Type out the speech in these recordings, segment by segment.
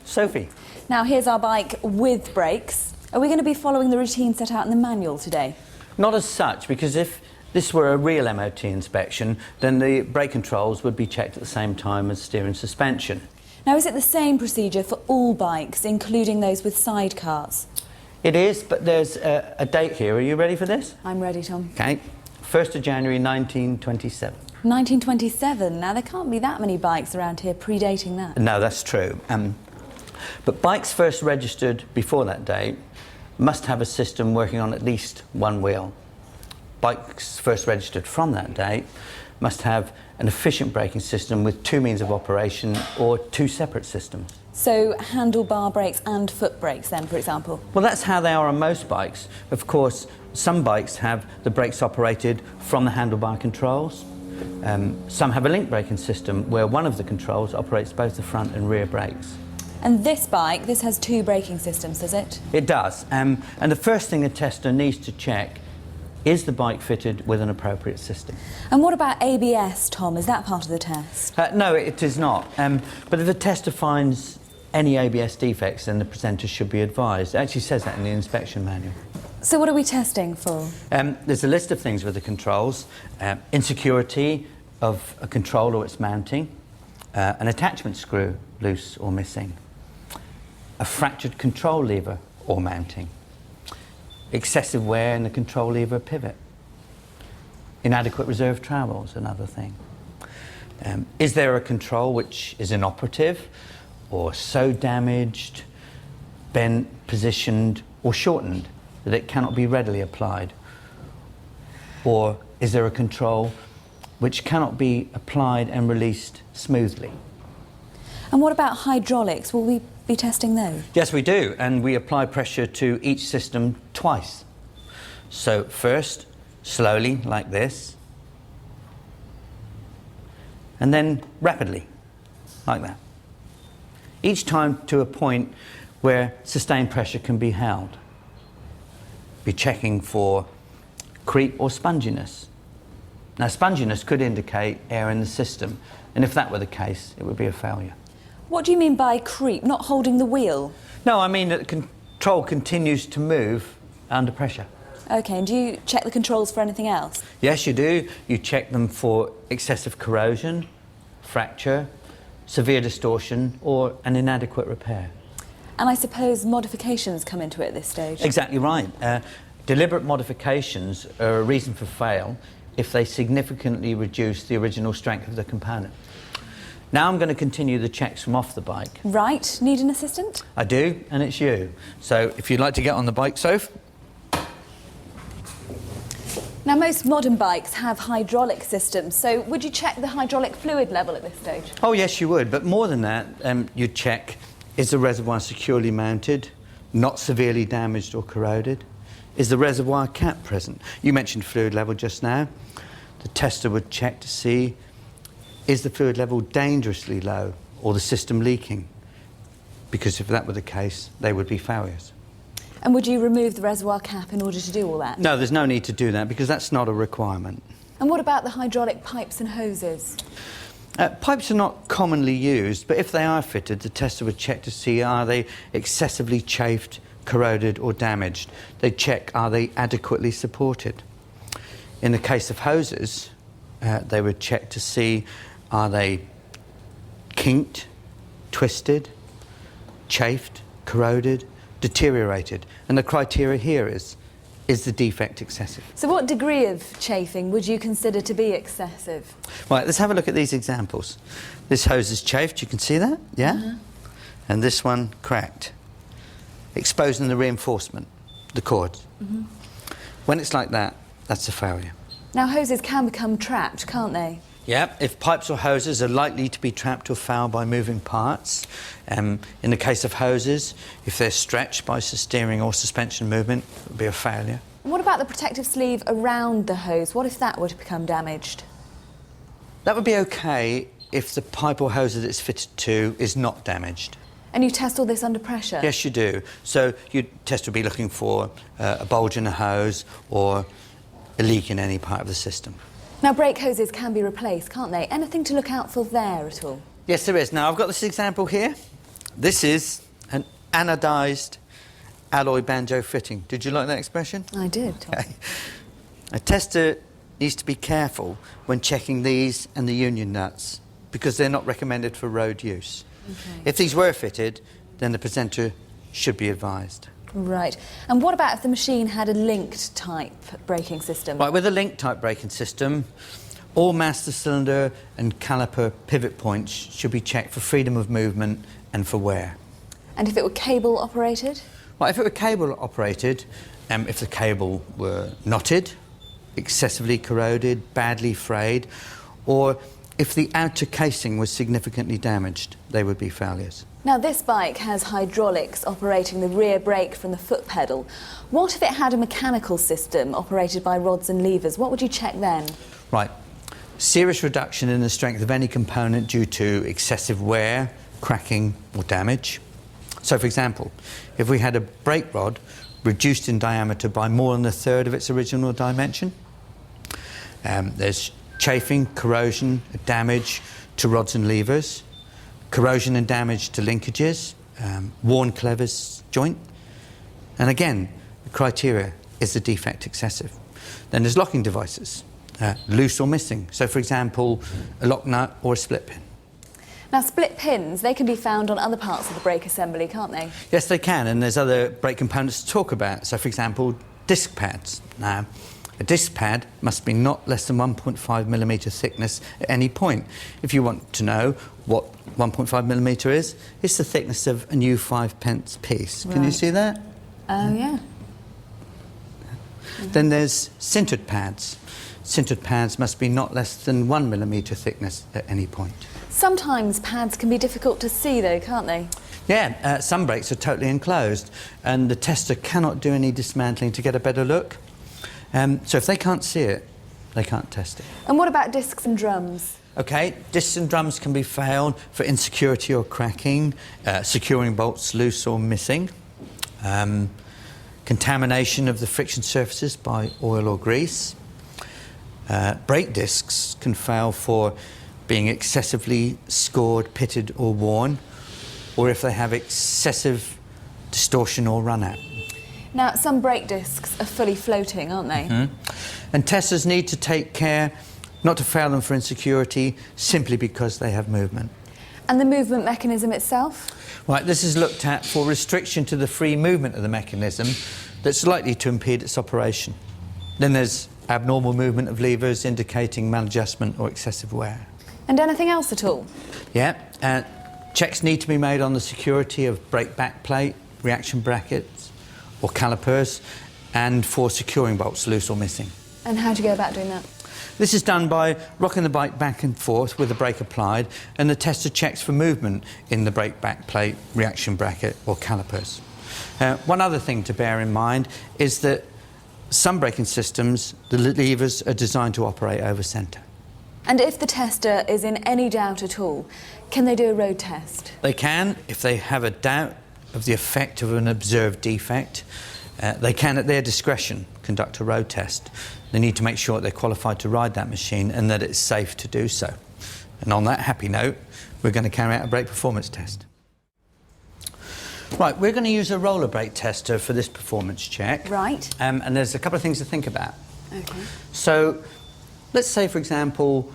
Sophie. Now here's our bike with brakes. Are we going to be following the routine set out in the manual today? Not as such, because if this were a real MOT inspection, then the brake controls would be checked at the same time as steering suspension. Now is it the same procedure for all bikes, including those with sidecars? It is, but there's a date here. Are you ready for this? I'm ready, Tom. Okay. 1st of January 1927. 1927? Now there can't be that many bikes around here predating that. No, that's true. But bikes first registered before that date must have a system working on at least one wheel. Bikes first registered from that date must have an efficient braking system with two means of operation or two separate systems. So handlebar brakes and foot brakes then, for example? Well, that's how they are on most bikes. Of course, some bikes have the brakes operated from the handlebar controls. Some have a link braking system where one of the controls operates both the front and rear brakes. And this bike, this has two braking systems, does it? It does. And the first thing a tester needs to check is the bike fitted with an appropriate system. And what about ABS, Tom? Is that part of the test? No, it is not. But if the tester finds any ABS defects, then the presenter should be advised. It actually says that in the inspection manual. So what are we testing for? There's a list of things with the controls. Insecurity of a control or its mounting, an attachment screw loose or missing, a fractured control lever or mounting, excessive wear in the control lever pivot, inadequate reserve travel is another thing. Is there a control which is inoperative or so damaged, bent, positioned or shortened that it cannot be readily applied? Or is there a control which cannot be applied and released smoothly? And what about hydraulics? Will we be testing those? Yes, we do, and we apply pressure to each system twice. So first, slowly, like this, and then rapidly, like that. Each time to a point where sustained pressure can be held. Be checking for creep or sponginess. Now, sponginess could indicate air in the system, and if that were the case, it would be a failure. What do you mean by creep? Not holding the wheel? No, I mean that the control continues to move under pressure. OK, and do you check the controls for anything else? Yes, you do. You check them for excessive corrosion, fracture, severe distortion, or an inadequate repair. And I suppose modifications come into it at this stage? Exactly right. Deliberate modifications are a reason for fail if they significantly reduce the original strength of the component. Now I'm going to continue the checks from off the bike. Right. Need an assistant? I do, and it's you. So if you'd like to get on the bike, Soph. Now, most modern bikes have hydraulic systems, so would you check the hydraulic fluid level at this stage? Oh, yes, you would. But more than that, you'd check, is the reservoir securely mounted, not severely damaged or corroded? Is the reservoir cap present? You mentioned fluid level just now. The tester would check to see, is the fluid level dangerously low or the system leaking? Because if that were the case, they would be failures. And would you remove the reservoir cap in order to do all that? No, there's no need to do that because that's not a requirement. And what about the hydraulic pipes and hoses? Pipes are not commonly used, but if they are fitted, the tester would check to see, are they excessively chafed, corroded or damaged? They'd check, are they adequately supported? In the case of hoses, they would check to see, are they kinked, twisted, chafed, corroded, deteriorated? And the criteria here is the defect excessive? So what degree of chafing would you consider to be excessive? Right, let's have a look at these examples. This hose is chafed, you can see that, yeah? And this one cracked, exposing the reinforcement, the cords. When it's like that, that's a failure. Now, hoses can become trapped, can't they? Yeah, if pipes or hoses are likely to be trapped or fouled by moving parts. In the case of hoses, if they're stretched by steering or suspension movement, it would be a failure. What about the protective sleeve around the hose? What if that were to become damaged? That would be okay if the pipe or hose that it's fitted to is not damaged. And you test all this under pressure? Yes, you do. So your test would be looking for a bulge in a hose or a leak in any part of the system. Now, brake hoses can be replaced, can't they? Anything to look out for there at all? Yes, there is. Now, I've got this example here. this is an anodized alloy banjo fitting. Did you like that expression? I did. Okay. A tester needs to be careful when checking these and the union nuts because they're not recommended for road use. Okay. If these were fitted, then the presenter should be advised. Right. And what about if the machine had a linked type braking system? Right, with a linked type braking system, all master cylinder and caliper pivot points should be checked for freedom of movement and for wear. And if it were cable operated? Right, if it were cable operated, if the cable were knotted, excessively corroded, badly frayed, or if the outer casing was significantly damaged, they would be failures. Now this bike has hydraulics operating the rear brake from the foot pedal. What if it had a mechanical system operated by rods and levers? What would you check then? Right, serious reduction in the strength of any component due to excessive wear, cracking or damage. So for example, if we had a brake rod reduced in diameter by more than a third of its original dimension, there's chafing, corrosion, damage to rods and levers, corrosion and damage to linkages, worn clevis joint, and again, the criteria is the defect excessive. Then there's locking devices, loose or missing. So for example, a lock nut or a split pin. Now split pins, they can be found on other parts of the brake assembly, can't they? Yes, they can, and there's other brake components to talk about. So for example, disc pads. Now, a disc pad must be not less than 1.5 millimetre thickness at any point. If you want to know what 1.5 millimetre is, it's the thickness of a new 5p piece. Can you see that? Oh, yeah. Then there's sintered pads. Sintered pads must be not less than 1 millimetre thickness at any point. Sometimes pads can be difficult to see though, can't they? Yeah, some brakes are totally enclosed and the tester cannot do any dismantling to get a better look. So if they can't see it, they can't test it. And what about discs and drums? Okay, discs and drums can be failed for insecurity or cracking, securing bolts loose or missing, contamination of the friction surfaces by oil or grease. Brake discs can fail for being excessively scored, pitted or worn, or if they have excessive distortion or run out. Now, some brake discs are fully floating, aren't they? Mm-hmm. And testers need to take care not to fail them for insecurity simply because they have movement. And the movement mechanism itself? Right, this is looked at for restriction to the free movement of the mechanism that's likely to impede its operation. Then there's abnormal movement of levers indicating maladjustment or excessive wear. And anything else at all? Yeah, checks need to be made on the security of brake backplate, reaction brackets or calipers, and for securing bolts loose or missing. And how do you go about doing that? This is done by rocking the bike back and forth with the brake applied, and the tester checks for movement in the brake backplate, reaction bracket or calipers. One other thing to bear in mind is that some braking systems, the levers are designed to operate over centre. And if the tester is in any doubt at all, can they do a road test? They can, if they have a doubt of the effect of an observed defect. They can, at their discretion, conduct a road test. They need to make sure that they're qualified to ride that machine and that it's safe to do so. And on that happy note, we're going to carry out a brake performance test. Right, we're going to use a roller brake tester for this performance check. Right. And there's a couple of things to think about. Okay. So, let's say, for example,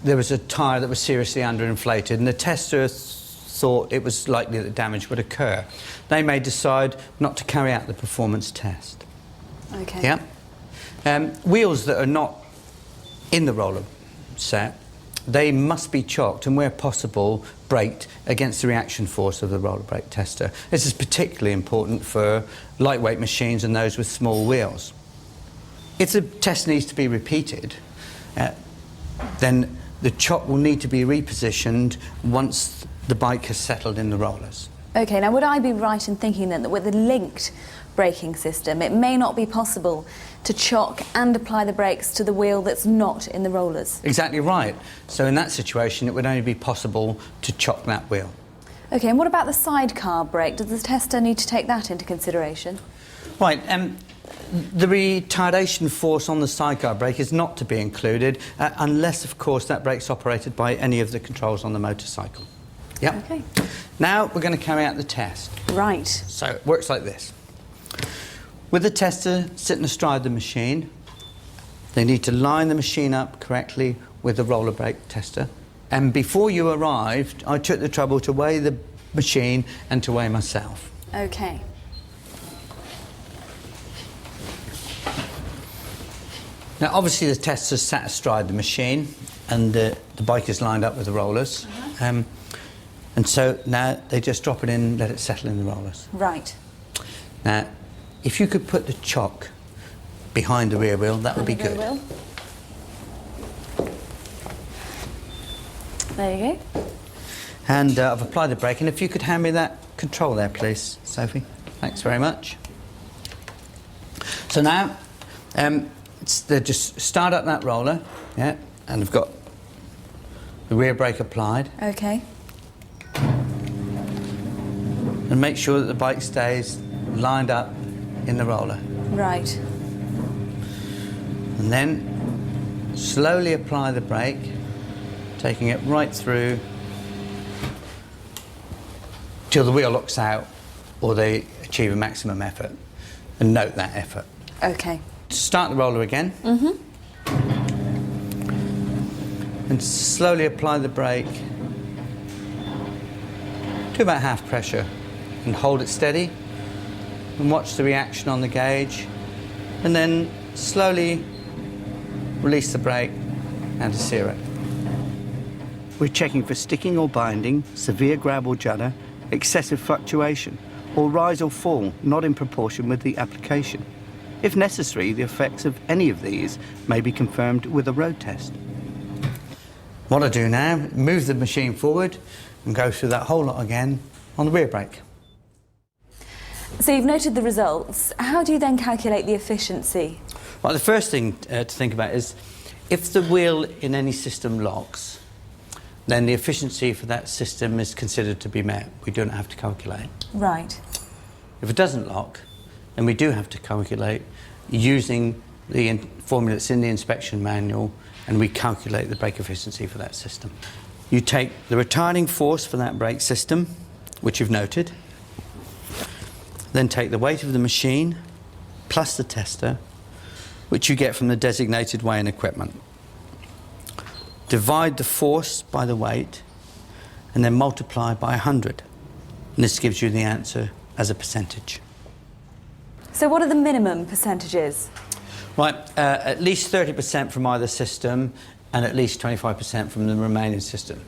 there was a tyre that was seriously underinflated and the tester thought it was likely that damage would occur. They may decide not to carry out the performance test. Okay. Yeah? Wheels that are not in the roller set, they must be chocked and where possible braked against the reaction force of the roller brake tester. This is particularly important for lightweight machines and those with small wheels. If the test needs to be repeated, then the chock will need to be repositioned once the bike has settled in the rollers. Okay, now would I be right in thinking then that with a linked braking system it may not be possible to chock and apply the brakes to the wheel that's not in the rollers? Exactly right. So in that situation it would only be possible to chock that wheel. Okay, and what about the sidecar brake? Does the tester need to take that into consideration? Right, the retardation force on the sidecar brake is not to be included unless of course that brake's operated by any of the controls on the motorcycle. Yep. Okay. Now we're going to carry out the test. Right. So it works like this. With the tester sitting astride the machine, they need to line the machine up correctly with the roller brake tester. And before you arrived, I took the trouble to weigh the machine and to weigh myself. Okay. Now, obviously, the tester's sat astride the machine, and the bike is lined up with the rollers. And so now they just drop it in, let it settle in the rollers. Right. Now, if you could put the chock behind the rear wheel, that would be good. Rear wheel. There you go. And I've applied the brake, and if you could hand me that control there, please, Sophie. Thanks very much. So now, they just start up that roller, yeah, and I've got the rear brake applied. Okay. And make sure that the bike stays lined up in the roller. Right. And then slowly apply the brake, taking it right through till the wheel locks out or they achieve a maximum effort. And note that effort. Okay. Start the roller again. And slowly apply the brake to about half pressure and hold it steady and watch the reaction on the gauge, and then slowly release the brake and to sear it. We're checking for sticking or binding, severe grab or judder, excessive fluctuation, or rise or fall not in proportion with the application. If necessary, the effects of any of these may be confirmed with a road test. What I do now, move the machine forward and go through that whole lot again on the rear brake. So you've noted the results. How do you then calculate the efficiency? Well, the first thing to think about is if the wheel in any system locks, then the efficiency for that system is considered to be met. We don't have to calculate. Right. If it doesn't lock, then we do have to calculate using the formula that's in the inspection manual, and we calculate the brake efficiency for that system. You take the retarding force for that brake system, which you've noted, then take the weight of the machine plus the tester, which you get from the designated weighing equipment. Divide the force by the weight and then multiply by 100. And this gives you the answer as a percentage. So what are the minimum percentages? Right, at least 30% from either system and at least 25% from the remaining system.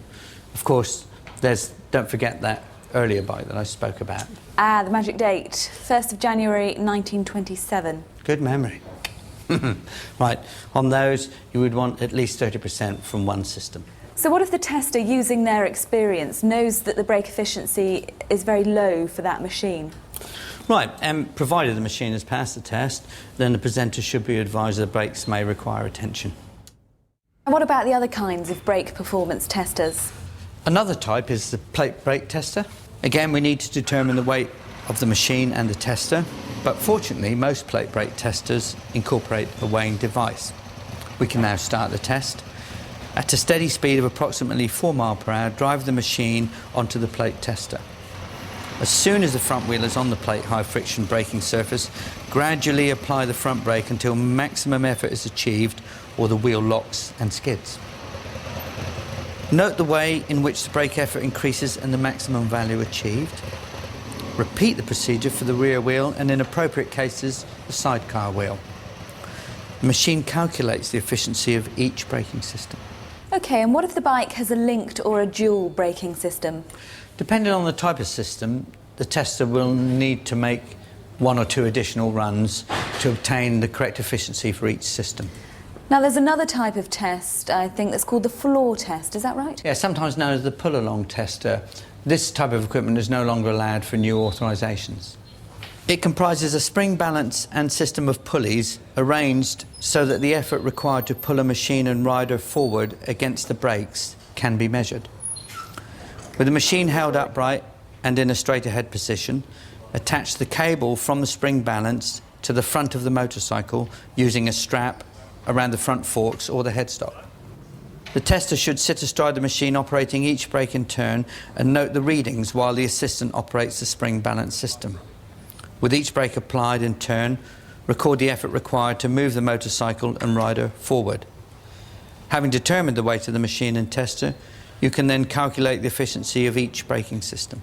Of course, don't forget that earlier bike that I spoke about. The magic date, 1st of January 1927. Good memory. Right, on those you would want at least 30% from one system. So what if the tester, using their experience, knows that the brake efficiency is very low for that machine? Right, provided the machine has passed the test, then the presenter should be advised that brakes may require attention. And what about the other kinds of brake performance testers? Another type is the plate brake tester. Again, we need to determine the weight of the machine and the tester, but fortunately most plate brake testers incorporate a weighing device. We can now start the test. At a steady speed of approximately 4 miles per hour, drive the machine onto the plate tester. As soon as the front wheel is on the plate high friction braking surface, gradually apply the front brake until maximum effort is achieved or the wheel locks and skids. Note the way in which the brake effort increases and the maximum value achieved. Repeat the procedure for the rear wheel and in appropriate cases the sidecar wheel. The machine calculates the efficiency of each braking system. Okay, and what if the bike has a linked or a dual braking system? Depending on the type of system, the tester will need to make 1 or 2 additional runs to obtain the correct efficiency for each system. Now there's another type of test, I think, that's called the floor test, is that right? Yeah, sometimes known as the pull-along tester. This type of equipment is no longer allowed for new authorisations. It comprises a spring balance and system of pulleys arranged so that the effort required to pull a machine and rider forward against the brakes can be measured. With the machine held upright and in a straight ahead position, attach the cable from the spring balance to the front of the motorcycle using a strap around the front forks or the headstock. The tester should sit astride the machine operating each brake in turn and note the readings while the assistant operates the spring balance system. With each brake applied in turn, record the effort required to move the motorcycle and rider forward. Having determined the weight of the machine and tester, you can then calculate the efficiency of each braking system.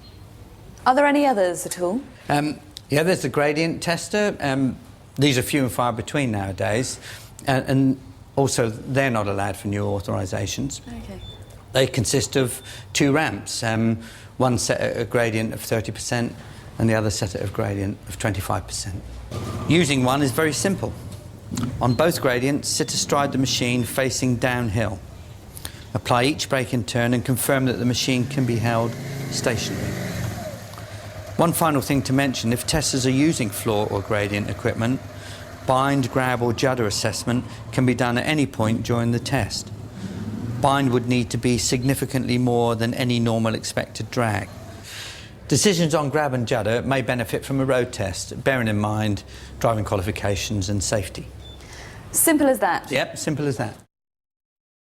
Are there any others at all? Yeah, there's the gradient tester. These are few and far between nowadays, and also they're not allowed for new authorisations. Okay. They consist of two ramps, one set at a gradient of 30% and the other set at a gradient of 25%. Using one is very simple. On both gradients, sit astride the machine facing downhill. Apply each brake in turn and confirm that the machine can be held stationary. One final thing to mention, if testers are using floor or gradient equipment, bind, grab or judder assessment can be done at any point during the test. Bind would need to be significantly more than any normal expected drag. Decisions on grab and judder may benefit from a road test, bearing in mind driving qualifications and safety. Simple as that? Yep, simple as that.